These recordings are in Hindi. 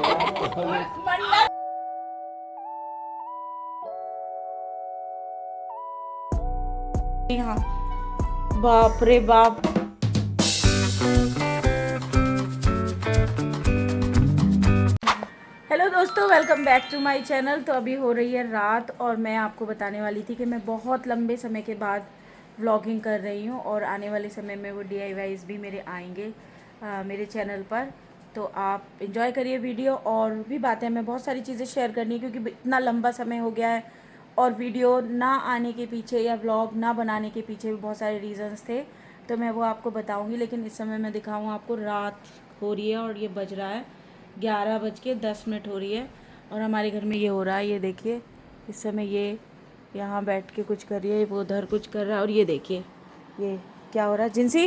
हाँ, बाप रे बाप। हेलो दोस्तों, welcome back to my channel. तो अभी हो रही है रात और मैं आपको बताने वाली थी कि मैं बहुत लंबे समय के बाद व्लॉगिंग कर रही हूँ और आने वाले समय में वो DIYs भी मेरे आएंगे मेरे चैनल पर। तो आप एंजॉय करिए वीडियो। और भी बातें मैं बहुत सारी चीज़ें शेयर करनी है क्योंकि इतना लंबा समय हो गया है और वीडियो ना आने के पीछे या व्लॉग ना बनाने के पीछे भी बहुत सारे रीज़न्स थे। तो मैं वो आपको बताऊंगी, लेकिन इस समय मैं दिखाऊँ आपको। रात हो रही है और ये बज रहा है 11:10 हो रही है और हमारे घर में ये हो रहा है। ये देखिए, इस समय ये यहाँ बैठ के कुछ कर रही है, वो उधर कुछ कर रहा है। और ये देखिए ये क्या हो रहा है। जिंसी,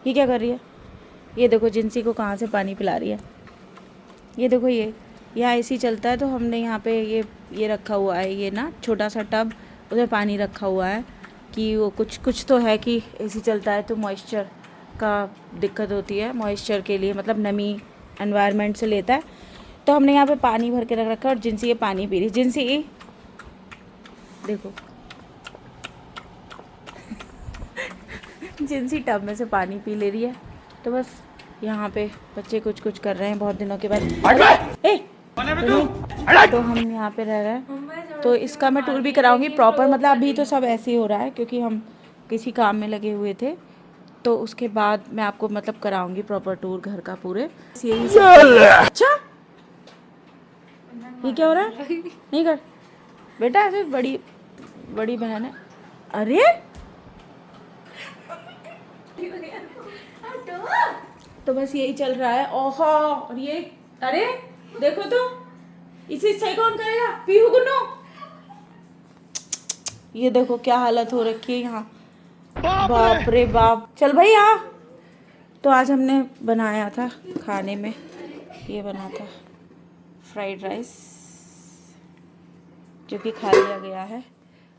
ये क्या कर रही है? ये देखो जिंसी को कहाँ से पानी पिला रही है। ये देखो, ये यहाँ AC चलता है तो हमने यहाँ पे ये रखा हुआ है, ये ना छोटा सा टब, उसमें पानी रखा हुआ है कि वो कुछ तो है कि AC चलता है तो मॉइस्चर का दिक्कत होती है। मॉइस्चर के लिए मतलब नमी एनवायरनमेंट से लेता है, तो हमने यहाँ पे पानी भर के रख रखा है। और जिंसी ये पानी पी रही। जिंसी देखो जिंसी टब में से पानी पी ले रही है। तो बस यहाँ पे बच्चे कुछ कर रहे हैं बहुत दिनों के बाद। तो हम यहाँ पे रह रहे हैं, तो इसका मैं टूर भी कराऊंगी प्रॉपर। मतलब अभी तो सब ऐसे ही हो रहा है क्योंकि हम किसी काम में लगे हुए थे, तो उसके बाद मैं आपको मतलब कराऊंगी प्रॉपर टूर घर का पूरे। यही सब। अच्छा, ये क्या हो रहा है? नहीं कर बेटा, ऐसे बड़ी बड़ी बहन है। अरे तो बस यही चल रहा है। ओहो, और ये अरे देखो तो, इसे सही कौन करेगा? पीहू गुन्नू, ये देखो क्या हालत हो रखी है यहाँ। बाप रे बाप। चल भाई आ। तो आज हमने बनाया था खाने में, ये बना था फ्राइड राइस जो कि खा लिया गया है।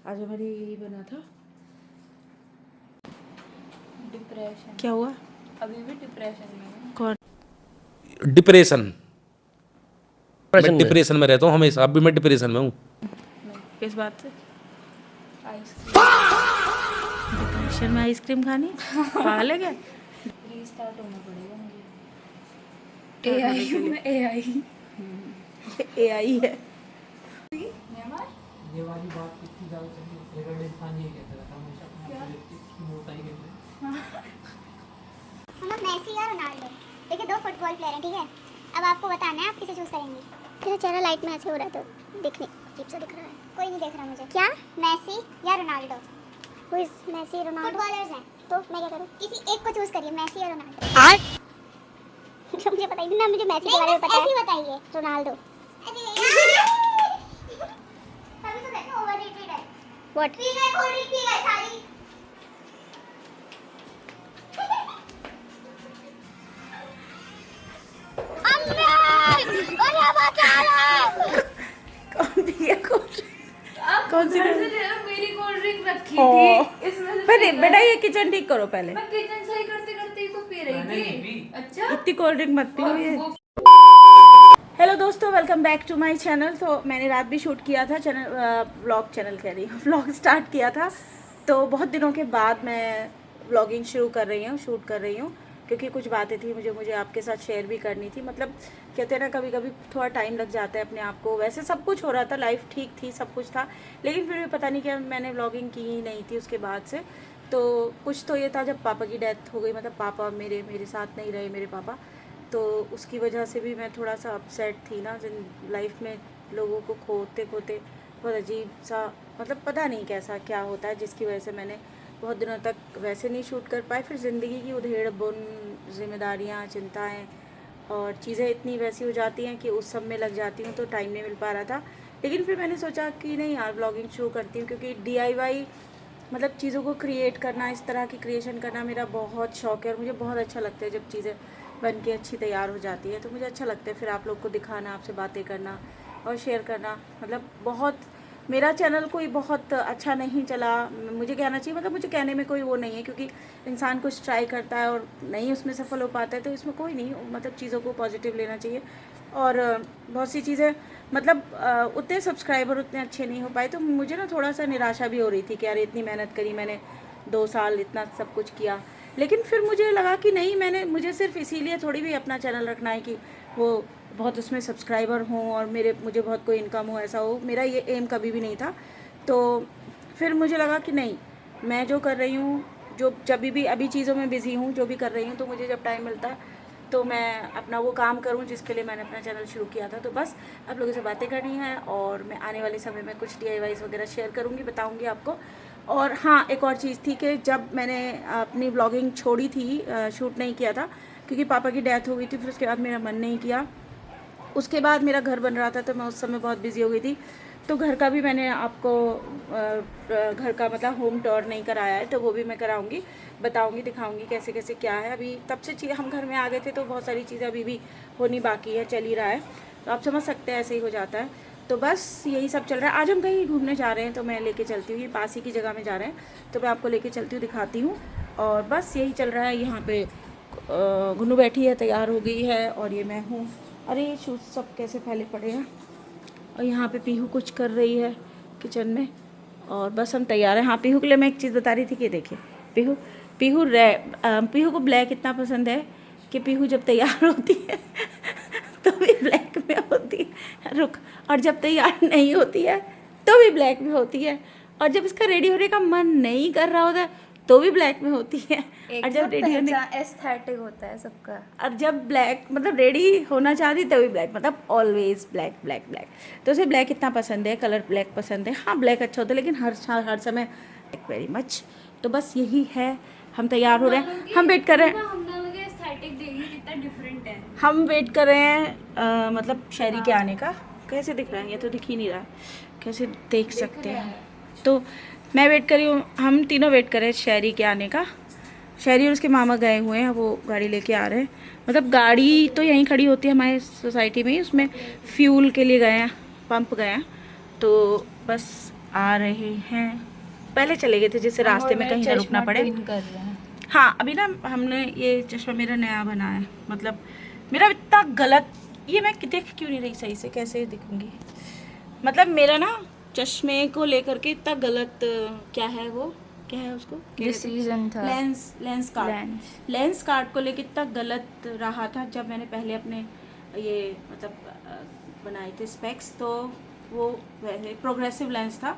आज हमारे यही बना था। डिप्रेशन क्या हुआ? अभी भी डिप्रेशन में। कौन? डिप्रेशन? मैं डिप्रेशन में रहता हूँ हमेशा। अब भी मैं डिप्रेशन में हूँ। किस बात से? डिप्रेशन में आइसक्रीम खानी? पागल है क्या? रीस्टार्ट होना पड़ेगा मुझे। AI है। ये वाली बात कितनी ज़्यादा चली है। रेगड़ इंसान ये कहता रहता है हमेशा अपने आप को इसकी मोटाई कहते हैं। हम लोग मेसी और रोनाल्डो, देखिए दो फुटबॉल प्लेयर हैं, ठीक है। अब आपको बताना है आप किसे चूज करेंगे। मेरा चेहरा लाइट में ऐसे हो रहा है तो दिखने अजीब सा दिख रहा है। कोई नहीं देख रहा मुझे। क्या मेसी या Ronaldo? Who is Messi Ronaldo? Footballers हैं तो मैं क्या करूं? किसी एक को चूज करिए, मेसी या रोनाल्डो। आज मुझे पता ही नहीं ना, मुझे मेसी के बारे में पता है। ऐसे बताइए रोनाल्डो। अभी तो देखो ओवररेटेड है। व्हाट? पी गए कोल्ड ड्रिंक, पी गए सारी। कौन पिया कोल्ड ड्रिंक? कौन सी? मेरी कोल्ड ड्रिंक रखी ओ, थी इसमें से पहले बेटा ये किचन ठीक करो पहले। मैं किचन सही करते करते ही तो पी रही थी। अच्छा, इतनी कोल्ड ड्रिंक मत पियो ये। हेलो दोस्तों, welcome back to my channel. तो मैंने रात भी शूट किया था चैनल कह रही हूँ व्लॉग स्टार्ट किया था। तो बहुत दिनों के बाद मैं व्लॉगिंग शुरू कर रही हूँ, शूट कर रही हूँ क्योंकि कुछ बातें थी मुझे आपके साथ शेयर भी करनी थी। मतलब कहते हैं ना, कभी कभी थोड़ा टाइम लग जाता है अपने आप को। वैसे सब कुछ हो रहा था, लाइफ ठीक थी, सब कुछ था, लेकिन फिर भी पता नहीं क्या मैंने व्लॉगिंग की ही नहीं थी उसके बाद से। तो कुछ तो ये था जब पापा की डेथ हो गई, मतलब पापा मेरे साथ नहीं रहे मेरे पापा, तो उसकी वजह से भी मैं थोड़ा सा अपसेट थी ना। लाइफ में लोगों को खोते खोते बहुत अजीब सा, मतलब पता नहीं कैसा क्या होता है, जिसकी वजह से मैंने बहुत दिनों तक वैसे नहीं शूट कर पाए। फिर ज़िंदगी की उधेड़ बुन, जिम्मेदारियाँ, चिंताएं और चीज़ें इतनी वैसी हो जाती हैं कि उस सब में लग जाती हूँ तो टाइम नहीं मिल पा रहा था। लेकिन फिर मैंने सोचा कि नहीं यार, ब्लॉगिंग शुरू करती हूँ क्योंकि DIY मतलब चीज़ों को क्रिएट करना, इस तरह की क्रिएशन करना मेरा बहुत शौक है और मुझे बहुत अच्छा लगता है जब चीज़ें बन के अच्छी तैयार हो जाती है। तो मुझे अच्छा लगता है फिर आप लोग को दिखाना, आपसे बातें करना और शेयर करना। मतलब बहुत मेरा चैनल कोई बहुत अच्छा नहीं चला, मुझे कहना चाहिए, मतलब मुझे कहने में कोई वो नहीं है, क्योंकि इंसान कुछ ट्राई करता है और नहीं उसमें सफल हो पाता है तो इसमें कोई नहीं, मतलब चीज़ों को पॉजिटिव लेना चाहिए। और बहुत सी चीज़ें मतलब उतने सब्सक्राइबर उतने अच्छे नहीं हो पाए तो मुझे ना थोड़ा सा निराशा भी हो रही थी कि यार इतनी मेहनत करी मैंने, 2 साल इतना सब कुछ किया, लेकिन फिर मुझे लगा कि नहीं, मुझे सिर्फ इसीलिए थोड़ी भी अपना चैनल रखना है कि वो बहुत उसमें सब्सक्राइबर हों और मुझे बहुत कोई इनकम हो, ऐसा हो, मेरा ये एम कभी भी नहीं था। तो फिर मुझे लगा कि नहीं, मैं जो कर रही हूँ, जो जब भी अभी चीज़ों में बिज़ी हूँ, जो भी कर रही हूँ, तो मुझे जब टाइम मिलता है तो मैं अपना वो काम करूँ जिसके लिए मैंने अपना चैनल शुरू किया था। तो बस आप लोगों से बातें करनी है और मैं आने वाले समय में कुछ DIYs वगैरह शेयर करूँगी, बताऊँगी आपको। और हाँ, एक और चीज़ थी कि जब मैंने अपनी व्लॉगिंग छोड़ी थी, शूट नहीं किया था क्योंकि पापा की डेथ हो गई थी, फिर उसके बाद मेरा मन नहीं किया। उसके बाद मेरा घर बन रहा था तो मैं उस समय बहुत बिज़ी हो गई थी, तो घर का भी मैंने आपको घर का मतलब होम टूर नहीं कराया है, तो वो भी मैं कराऊंगी, बताऊंगी, दिखाऊंगी कैसे कैसे क्या है। अभी तब से चीज़ हम घर में आ गए थे तो बहुत सारी चीज़ें अभी भी होनी बाकी है, चल ही रहा है, तो आप समझ सकते हैं ऐसे ही हो जाता है। तो बस यही सब चल रहा है। आज हम कहीं घूमने जा रहे हैं तो मैं लेके चलती हूँ, ये पास ही की जगह में जा रहे हैं तो मैं आपको लेके चलती हूँ, दिखाती हूँ। और बस यही चल रहा है। यहाँ पे गुन्नू बैठी है, तैयार हो गई है, और ये मैं हूँ। अरे ये शूज़ सब कैसे फैले पड़े हैं। और यहाँ पे पीहू कुछ कर रही है किचन में, और बस हम तैयार हैं। हाँ, पीहू के लिए मैं एक चीज़ बता रही थी कि देखिए पीहू को ब्लैक इतना पसंद है कि पीहू जब तैयार होती है तो भी ब्लैक में होती है, रुक, और जब तैयार नहीं होती है तो भी ब्लैक में होती है, और जब इसका रेडी होने का मन नहीं कर रहा होता तो भी ब्लैक में होती है। और जब रेडी होने एस्थेटिक होता है सबका। और जब ब्लैक मतलब रेडी होना चाहती तभी ब्लैक, मतलब ऑलवेज ब्लैक ब्लैक ब्लैक। तो उसे ब्लैक इतना पसंद है, कलर ब्लैक पसंद है। हाँ, ब्लैक अच्छा होता है लेकिन हर समय ब्लैक वेरी मच। तो बस यही है, हम तैयार हो रहे हैं, हम वेट कर रहे हैं, हम दोनों के एस्थेटिक देखिए कितना डिफरेंट है। हम वेट कर रहे हैं मतलब शहरी के आने का। कैसे दिख रहा है, ये तो दिख ही नहीं रहा है, कैसे देख सकते हैं। तो मैं वेट कर रही हूँ, हम तीनों वेट कर रहे हैं शहरी के आने का। शहरी और उसके मामा गए हुए हैं, वो गाड़ी लेके आ रहे हैं, मतलब गाड़ी तो यहीं खड़ी होती है हमारे सोसाइटी में ही, उसमें फ्यूल के लिए गए हैं, पंप गए हैं, तो बस आ रहे हैं। पहले चले गए थे जिससे रास्ते में कहीं ना रुकना पड़े। कर रहे हैं। हाँ, अभी ना हमने ये चश्मा मेरा नया बना है, मतलब मेरा इतना गलत, ये मैं देख क्यों नहीं रही सही से, कैसे दिखूंगी, मतलब मेरा ना चश्मे को लेकर के इतना गलत, क्या है वो, क्या है उसको, डिसीजन था। लेंस कार्ड को लेकर इतना गलत रहा था जब मैंने पहले अपने ये मतलब बनाए थे स्पेक्स, तो वो वैसे प्रोग्रेसिव लेंस था,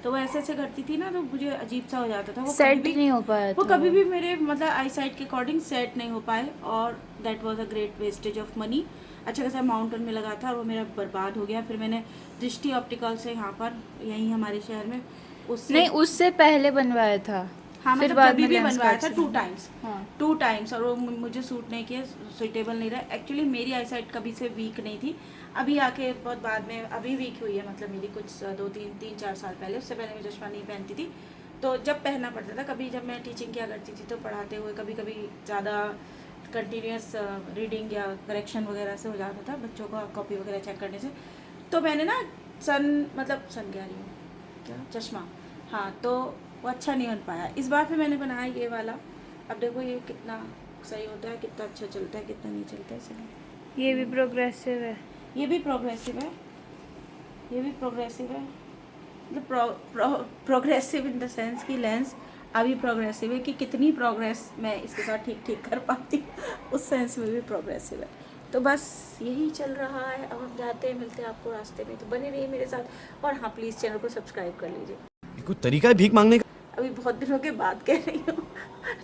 तो वो ऐसे करती थी ना तो मुझे अजीब सा हो जाता था, वो सेट नहीं हो पाया वो था। कभी भी मेरे मतलब आई साइट के अकॉर्डिंग सेट नहीं हो पाए, और that was a great wastage of money. अच्छा खासा अमाउंट में लगा था और वो मेरा बर्बाद हो गया। फिर मैंने दृष्टि ऑप्टिकल से यहाँ पर, यहीं हमारे शहर में, उससे नहीं, उससे पहले बनवाया था। हाँ, फिर मतलब बाद कभी में भी लेंस बनवाया कार्ड था से। टू टाइम्स, और वो मुझे सूट नहीं किया, सुइटेबल नहीं रहा। एक्चुअली मेरी आई साइट कभी से वीक नहीं थी, अभी आके बहुत बाद में अभी वीक हुई है, मतलब मेरी कुछ 2-3-4 साल पहले, उससे पहले मैं चश्मा नहीं पहनती थी, तो जब पहनना पड़ता था, कभी जब मैं टीचिंग किया करती थी तो पढ़ाते हुए कभी कभी ज़्यादा कंटिन्यूस रीडिंग या करेक्शन वगैरह से हो जाता था, बच्चों का कॉपी वगैरह चेक करने से, तो मैंने ना सन कह रही हूँ क्या, चश्मा, हाँ, तो वो अच्छा नहीं बन पाया। इस बार फिर मैंने बनाया ये वाला, अब देखो ये कितना सही होता है, कितना अच्छा चलता है, कितना नहीं चलता है। इसलिए ये भी प्रोग्रेसिव है। ये भी प्रोग्रेसिव है, ये भी प्रोग्रेसिव है, मतलब प्रोग्रेसिव इन द सेंस कि लेंस अभी प्रोग्रेसिव है कि कितनी प्रोग्रेस मैं इसके साथ ठीक कर पाती हूँ, उस सेंस में भी प्रोग्रेसिव है। तो बस यही चल रहा है। अब हम जाते हैं, मिलते हैं आपको रास्ते में, तो बने रहिए मेरे साथ, और हाँ, प्लीज़ चैनल को सब्सक्राइब कर लीजिए। कोई तरीका है भीख मांगने का? अभी बहुत दिनों के बाद कह रही हूँ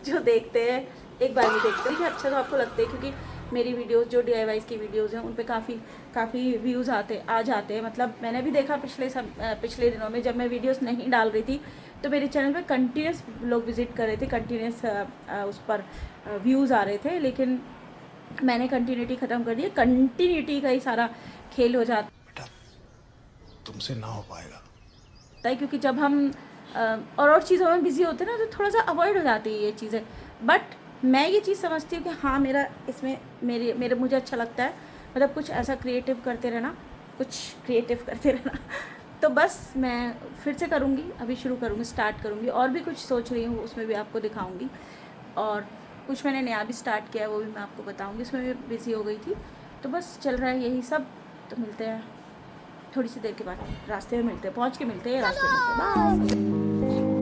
जो देखते हैं एक बार भी देखते हैं कि अच्छा तो आपको लगता है, क्योंकि मेरी वीडियोस जो DIYs की वीडियोस हैं उन पे काफ़ी व्यूज़ आ जाते हैं। मतलब मैंने भी देखा पिछले दिनों में जब मैं वीडियोस नहीं डाल रही थी तो मेरे चैनल पे कंटिन्यूस लोग विज़िट कर रहे थे, कंटिन्यूस उस पर व्यूज़ आ रहे थे, लेकिन मैंने कंटिन्यूटी ख़त्म कर दी। कंटिन्यूटी का ही सारा खेल हो जाता बेटा, तुमसे ना हो पाएगा, क्योंकि जब हम और चीज़ों में बिज़ी होते हैं ना तो थोड़ा सा अवॉइड हो जाती है ये चीज़ें। बट मैं ये चीज़ समझती हूँ कि हाँ, मेरा इसमें मुझे अच्छा लगता है, मतलब कुछ ऐसा क्रिएटिव करते रहना, तो बस मैं फिर से करूँगी, अभी शुरू करूँगी, स्टार्ट करूँगी। और भी कुछ सोच रही हूँ, उसमें भी आपको दिखाऊँगी। और कुछ मैंने नया भी स्टार्ट किया है, वो भी मैं आपको बताऊँगी। उसमें भी बिज़ी हो गई थी, तो बस चल रहा है यही सब। तो मिलते हैं थोड़ी सी देर के बाद, रास्ते में मिलते हैं, पहुँच के मिलते हैं, रास्ते में मिलते हैं। बाय।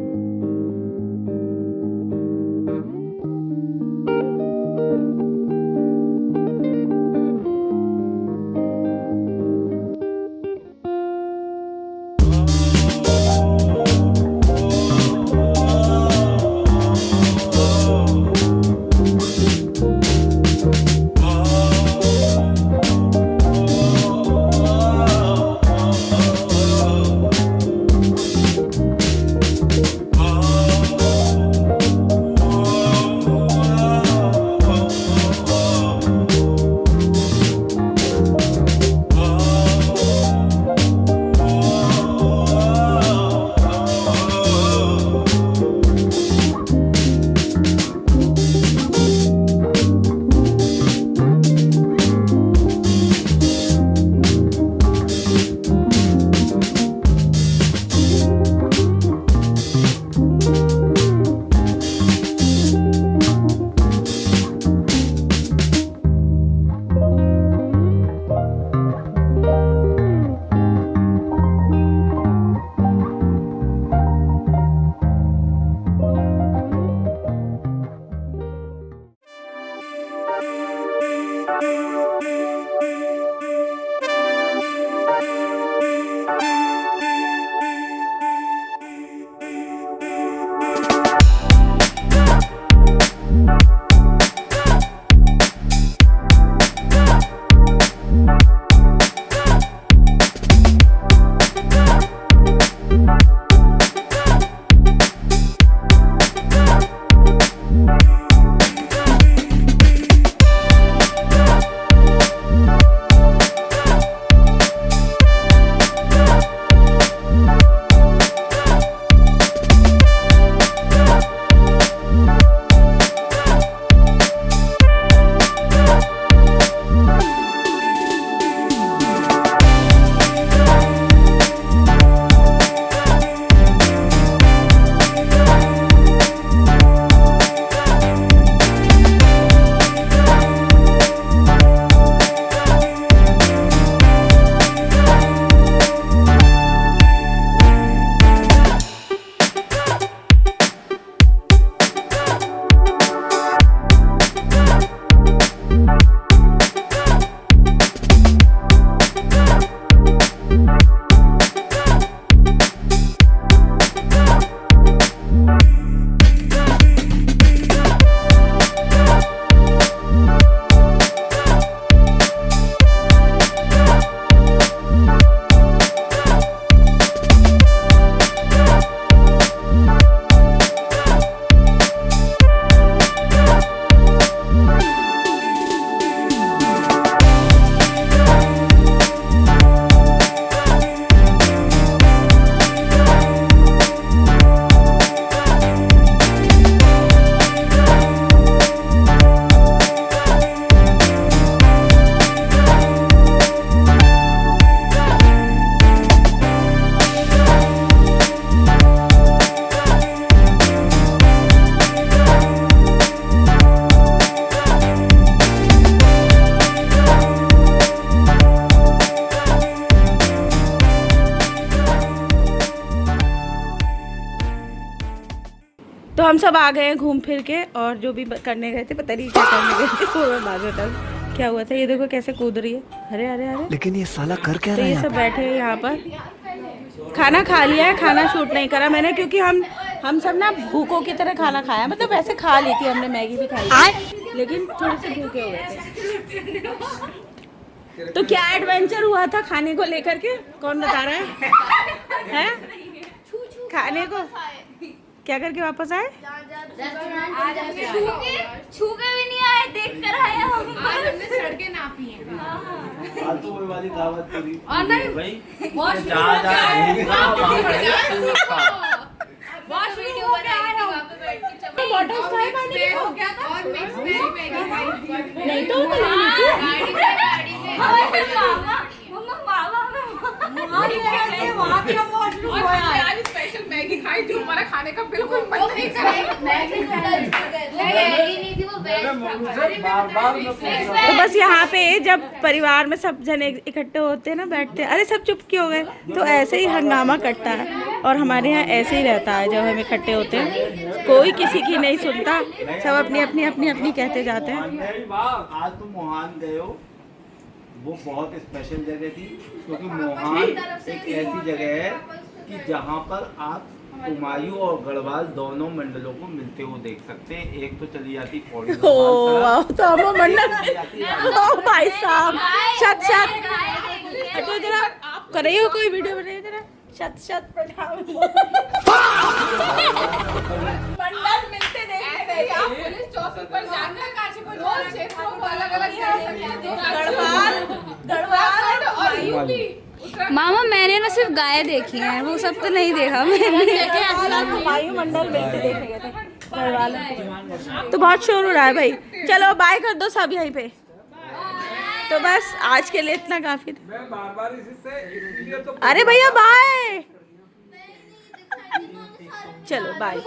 तो हम सब आ गए हैं घूम फिर के, और जो भी करने गए थे, पता नहीं क्या करने गए थे, वो मैं बाद में बताऊँ क्या हुआ था। ये देखो कैसे कूद रही है, अरे अरे अरे। लेकिन ये साला कर क्या तो रहा ये है? सब बैठे हैं यहाँ पर। खाना खा लिया है, खाना शूट नहीं करा मैंने, क्योंकि हम सब ना भूखों की तरह खाना खाया। मतलब वैसे खा ली थी हमने, मैगी भी खाई थी, लेकिन थोड़े से भूखे हुए थे। तो क्या एडवेंचर हुआ था खाने को लेकर के, कौन बता रहा है? हैं? खाने को क्या करके वापस आए? छू के भी नहीं आए, देख कर आए हम। आज हमने सड़कें नापी हैं। आज तो वही वाली दावत पूरी और नहीं भाई वॉश वीडियो बनाई थी वहाँ पे बैठ के चमक बॉटल्स खाए पानी के? हो गया था और मिक्स मैगी खाई नहीं तो वो ले ली थी। गाड़ी में मामा भाई जो हमारा खाने का बिल्कुल मन नहीं कर रहा है। नहीं थी वो तो बस यहाँ पे जब परिवार में सब जने इकट्ठे होते हैं ना, बैठते हैं, अरे सब चुप क्यों हो गए, तो ऐसे ही हंगामा कटता है। और हमारे यहाँ ऐसे ही रहता है, जब हम इकट्ठे होते हैं कोई किसी की नहीं सुनता, सब अपनी अपनी अपनी अपनी कहते जाते हैं। आज तुम मोहान गए हो, वो बहुत स्पेशल जगह थी, क्योंकि मोहान एक ऐसी जगह है कि जहाँ पर आप हुमायूं और गढ़वाल दोनों मंडलों को मिलते हुए देख सकते हैं। एक तो चली जाती पौड़ी ओ वाह, तो हम मंडल ओ भाई साहब, शत शत तो जरा आप कर रही हो, कोई वीडियो बनाइए जरा, शत शत प्रणाम। मंडल मिलते देखते हैं आप पुलिस चौकी पर जाकर दो क्षेत्रों को अलग-अलग गढ़वाल गढ़वाल और यूपी मामा मैंने ना सिर्फ गाय देखी है, वो सब तो नहीं देखा मैंने। वायुमंडल मिलते देखने गए थे गढ़वाल। तो बहुत शोर हो रहा है भाई, चलो बाय कर दो सब यहीं पे। तो बस आज के लिए इतना काफी था। अरे भैया बाय, चलो बाय।